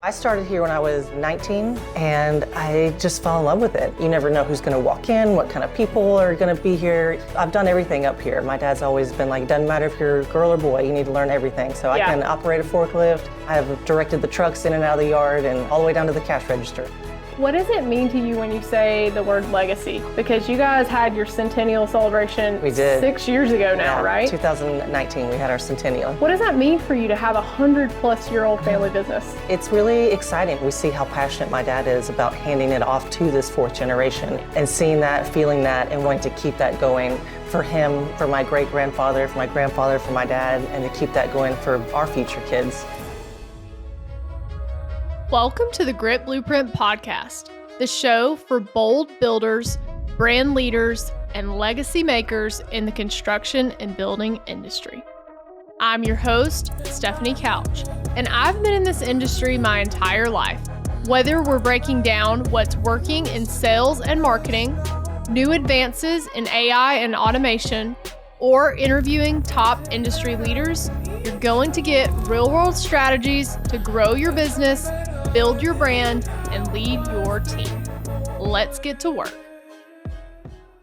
I started here when I was 19 and I just fell in love with it. You never know who's gonna walk in, what kind of people are gonna be here. I've done everything up here. My dad's always been like, doesn't matter if you're a girl or boy, you need to learn everything. So I can operate a forklift. I have directed the trucks in and out of the yard and all the way down to the cash register. What does it mean to you when you say the word legacy? Because you guys had your centennial celebration 6 years ago now, right? 2019, we had our centennial. What does that mean for you to have a 100-plus-year-old family business? It's really exciting. We see how passionate my dad is about handing it off to this fourth generation and seeing that, feeling that, and wanting to keep that going for him, for my great-grandfather, for my grandfather, for my dad, and to keep that going for our future kids. Welcome to the Grit Blueprint Podcast, the show for bold builders, brand leaders, and legacy makers in the construction and building industry. I'm your host, Stephanie Couch, and I've been in this industry my entire life. Whether we're breaking down what's working in sales and marketing, new advances in AI and automation, or interviewing top industry leaders, you're going to get real-world strategies to grow your business, build your brand, and lead your team. Let's get to work.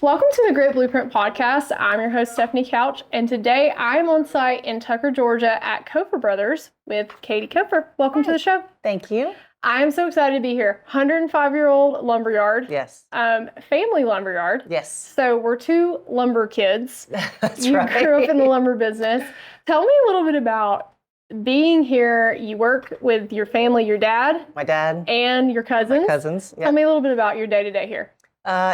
Welcome to the Grit Blueprint Podcast. I'm your host, Stephanie Couch, and today I'm on site in Tucker, Georgia at Cofer Brothers with Katie Cofer. Welcome to the show. Thank you. I am so excited to be here. 105-year-old lumberyard. Yes. Family lumberyard. Yes. So we're two lumber kids. That's you right. grew up in the lumber business. Tell me a little bit about being here. You work with your family, your dad. My dad. And your cousins. My cousins. Tell me a little bit about your day-to-day here.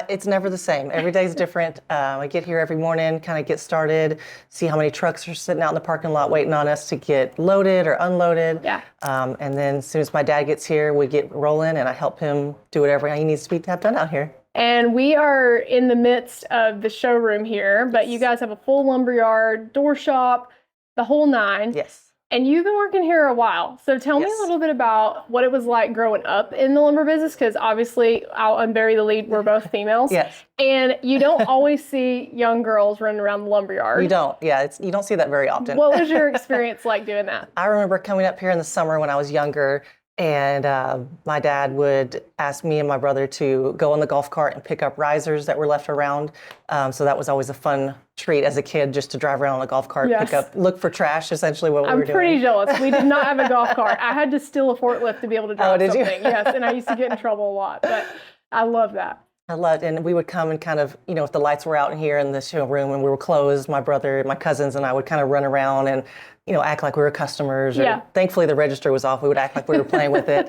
It's never the same. Every day's different. I get here every morning, kind of get started, see how many trucks are sitting out in the parking lot waiting on us to get loaded or unloaded. Yeah. And then as soon as my dad gets here, we get rolling and I help him do whatever he needs to have done out here. And we are in the midst of the showroom here, but you guys have a full lumberyard, door shop, the whole nine. Yes. And you've been working here a while. So tell me a little bit about what it was like growing up in the lumber business, because obviously, I'll unbury the lead, we're both females. Yes. And you don't always see young girls running around the lumberyard. You don't. Yeah, you don't see that very often. What was your experience like doing that? I remember coming up here in the summer when I was younger, and my dad would ask me and my brother to go on the golf cart and pick up risers that were left around. So that was always a fun treat as a kid, just to drive around on a golf cart, look for trash, essentially what we were doing. I'm pretty jealous. We did not have a golf cart. I had to steal a forklift to be able to drive something. Yes, and I used to get in trouble a lot, but I love that. I loved it. And we would come and kind of, if the lights were out in here in the showroom and we were closed, my brother, my cousins, and I would kind of run around and, act like we were customers. Or thankfully, the register was off. We would act like we were playing with it.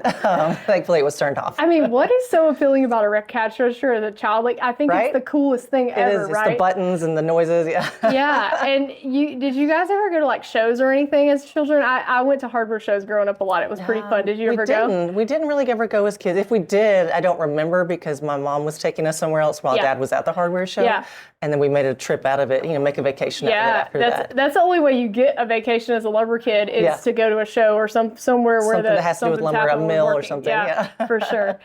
Thankfully, it was turned off. I mean, what is so appealing about a cash register as a child? Like, I think it's the coolest thing ever, It's right? the buttons and the noises, Yeah, and did you guys ever go to like shows or anything as children? I went to hardware shows growing up a lot. It was pretty fun. Did you ever go? We didn't really ever go as kids. If we did, I don't remember because my mom was taking us somewhere else while Dad was at the hardware show. Yeah. And then we made a trip out of it, make a vacation out of it after that. That's the only way you get a vacation as a lumber kid is to go to a show or somewhere where something that has to do with lumber, a mill or something. Yeah, for sure.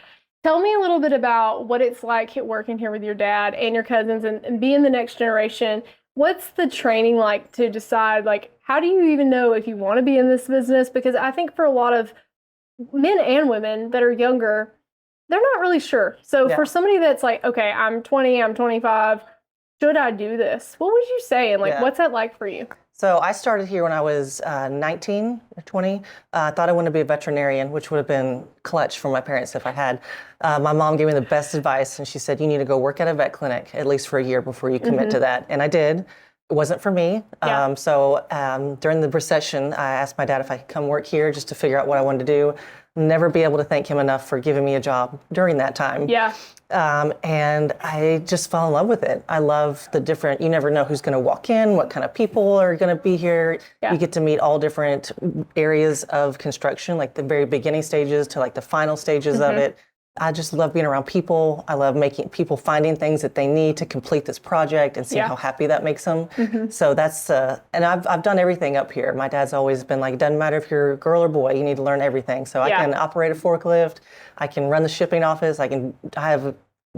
Tell me a little bit about what it's like working here with your dad and your cousins and being the next generation. What's the training like to decide, how do you even know if you want to be in this business? Because I think for a lot of men and women that are younger, they're not really sure. So for somebody that's like, okay, I'm 20, I'm 25, should I do this? What would you say? And what's that like for you? So I started here when I was 19 or 20. I thought I wanted to be a veterinarian, which would have been clutch for my parents if I had. My mom gave me the best advice, and she said, you need to go work at a vet clinic at least for a year before you commit to that. And I did. It wasn't for me. So during the recession, I asked my dad if I could come work here just to figure out what I wanted to do. Never be able to thank him enough for giving me a job during that time. Yeah. And I just fell in love with it. I love the different, you never know who's going to walk in, what kind of people are going to be here. Yeah. You get to meet all different areas of construction, like the very beginning stages to like the final stages of it. I just love being around people. I love making people finding things that they need to complete this project and seeing how happy that makes them. So that's, and I've done everything up here. My dad's always been like, doesn't matter if you're a girl or boy, you need to learn everything. So I can operate a forklift. I can run the shipping office. I have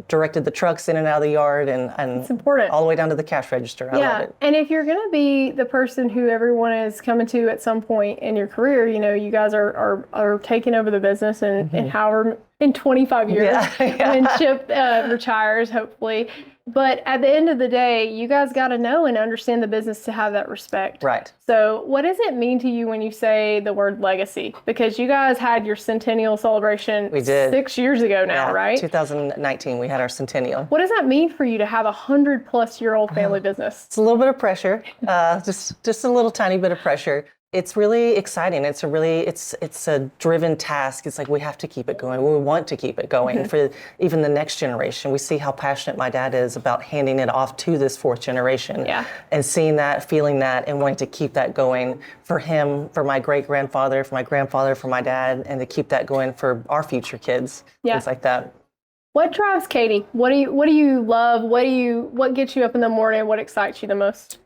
directed the trucks in and out of the yard, and It's important. all the way down to the cash register. I love it. And if you're going to be the person who everyone is coming to at some point in your career, you guys are taking over the business in however in 25 years when Chip retires, hopefully. But at the end of the day, you guys got to know and understand the business to have that respect. Right. So what does it mean to you when you say the word legacy? Because you guys had your centennial celebration We did. 6 years ago now, right? 2019, we had our centennial. What does that mean for you to have 100-plus-year-old family business? It's a little bit of pressure, just a little tiny bit of pressure. It's really exciting. It's a driven task. It's like we have to keep it going. We want to keep it going for even the next generation. We see how passionate my dad is about handing it off to this fourth generation. Yeah. And seeing that, feeling that, and wanting to keep that going for him, for my great-grandfather, for my grandfather, for my dad, and to keep that going for our future kids. Yeah. Things like that. What drives Katie? What do you love? What gets you up in the morning? What excites you the most?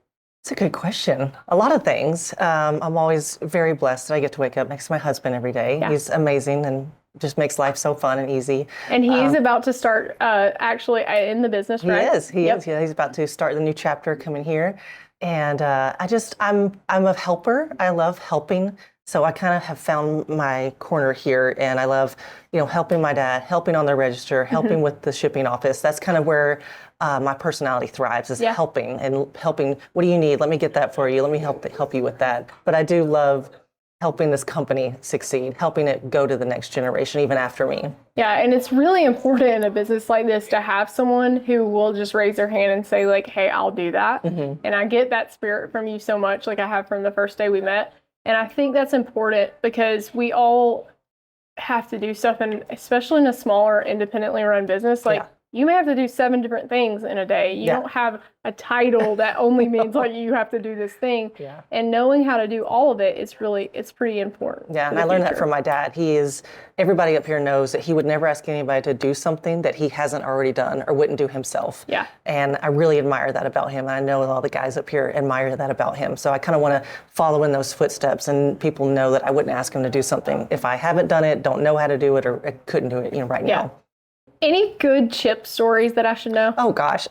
It's a good question. A lot of things. I'm always very blessed that I get to wake up next to my husband every day. Yeah. He's amazing and just makes life so fun and easy. And he's about to start actually in the business, right? He is. He is. Yeah, he's about to start the new chapter coming here. And I'm a helper. I love helping. So I kind of have found my corner here, and I love, helping my dad, helping on the register, helping with the shipping office. That's kind of where my personality thrives, is helping. What do you need? Let me get that for you. Let me help you with that. But I do love helping this company succeed, helping it go to the next generation, even after me. Yeah, and it's really important in a business like this to have someone who will just raise their hand and say, like, hey, I'll do that. And I get that spirit from you so much, like I have from the first day we met. And I think that's important because we all have to do stuff, and especially in a smaller, independently run business, like you may have to do 7 different things in a day. You don't have a title that only means like you have to do this thing. Yeah. And knowing how to do all of it, it's pretty important. Yeah, and I learned that from my dad. Everybody up here knows that he would never ask anybody to do something that he hasn't already done or wouldn't do himself. Yeah. And I really admire that about him. And I know all the guys up here admire that about him. So I kind of want to follow in those footsteps, and people know that I wouldn't ask him to do something if I haven't done it, don't know how to do it, or I couldn't do it right now. Any good Chip stories that I should know? Oh gosh,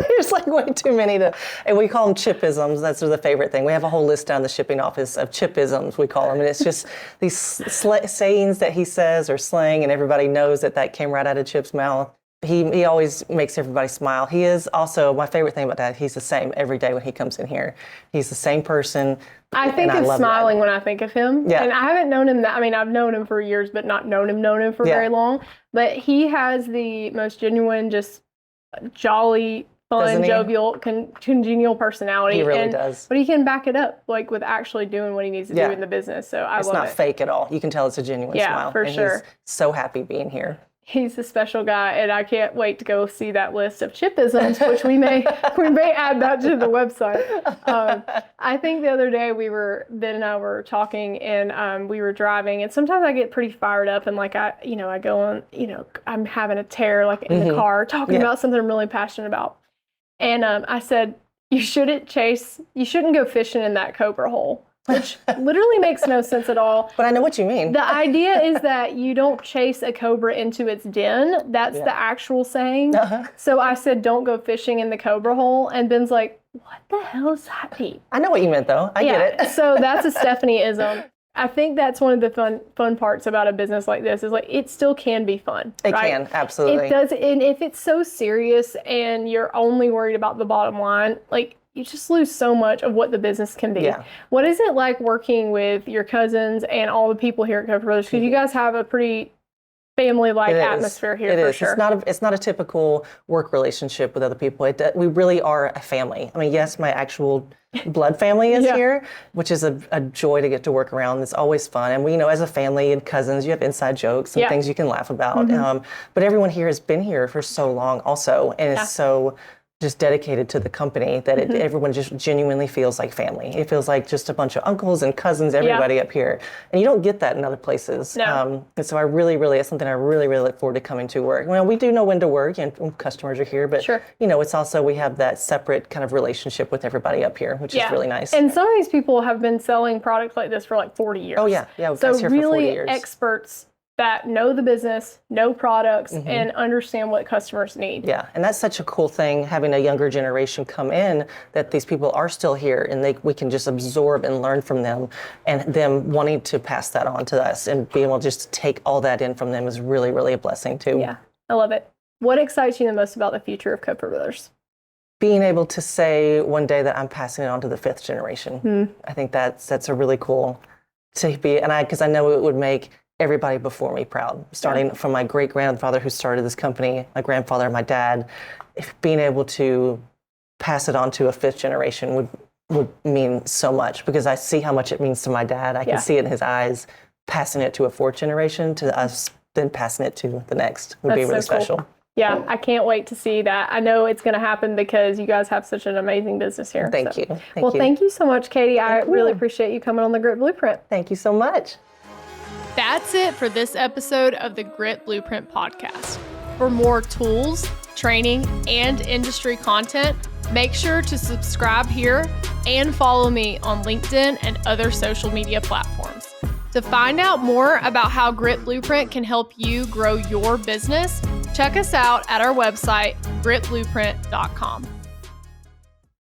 there's like way too many and we call them Chipisms. That's the favorite thing. We have a whole list down the shipping office of Chipisms, we call them. And it's just these sayings that he says or slang, and everybody knows that came right out of Chip's mouth. He always makes everybody smile. He is also, my favorite thing about that, he's the same every day when he comes in here. He's the same person. I think of smiling when I think of him. Yeah. And I haven't known him I've known him for years, but not known him for very long. But he has the most genuine, just jolly, fun, jovial, congenial personality. He really does. But he can back it up, like with actually doing what he needs to do in the business. So I love it. It's not fake at all. You can tell it's a genuine smile. Yeah, for sure. He's so happy being here. He's a special guy, and I can't wait to go see that list of Chipisms, which we may add that to the website. I think the other day Ben and I were talking, and we were driving, and sometimes I get pretty fired up, and like I go on, I'm having a tear like in the car talking about something I'm really passionate about, and I said you shouldn't go fishing in that cobra hole. Which literally makes no sense at all. But I know what you mean. The idea is that you don't chase a cobra into its den. That's the actual saying. So I said, don't go fishing in the cobra hole. And Ben's like, what the hell does that mean? I know what you meant, though. I get it. So that's a Stephanie-ism. I think that's one of the fun parts about a business like this is like it still can be fun. It can, absolutely. It does. And if it's so serious and you're only worried about the bottom line, like, you just lose so much of what the business can be. Yeah. What is it like working with your cousins and all the people here at Cofer Brothers? Because you guys have a pretty family-like atmosphere here, for sure. It's not a typical work relationship with other people. We really are a family. I mean, yes, my actual blood family is here, which is a joy to get to work around. It's always fun. And we, as a family and cousins, you have inside jokes and things you can laugh about. But everyone here has been here for so long also, and it's so just dedicated to the company that everyone just genuinely feels like family. It feels like just a bunch of uncles and cousins, everybody up here. And you don't get that in other places. No. And so it's something I really, really look forward to coming to work. Well, we do know when to work and customers are here, but it's also, we have that separate kind of relationship with everybody up here, which is really nice. And some of these people have been selling products like this for like 40 years. Oh yeah. Yeah, so here for 40 really years. experts that know the business, know products, and understand what customers need. Yeah, and that's such a cool thing, having a younger generation come in, that these people are still here and we can just absorb and learn from them, and them wanting to pass that on to us and being able to just take all that in from them is really, really a blessing too. Yeah, I love it. What excites you the most about the future of Cofer Brothers? Being able to say one day that I'm passing it on to the 5th generation. I think that's a really cool to be, and because I know it would make everybody before me proud, starting from my great-grandfather who started this company, my grandfather, my dad. Being able to pass it on to a 5th generation would mean so much, because I see how much it means to my dad. I can see it in his eyes. Passing it to a 4th generation, to us, then passing it to the next would be really special. Cool. Yeah, I can't wait to see that. I know it's going to happen because you guys have such an amazing business here. Thank you. Thank you so much, Katie. I really appreciate you coming on the Grit Blueprint. Thank you so much. That's it for this episode of the Grit Blueprint podcast. For more tools, training, and industry content, make sure to subscribe here and follow me on LinkedIn and other social media platforms. To find out more about how Grit Blueprint can help you grow your business, check us out at our website, gritblueprint.com.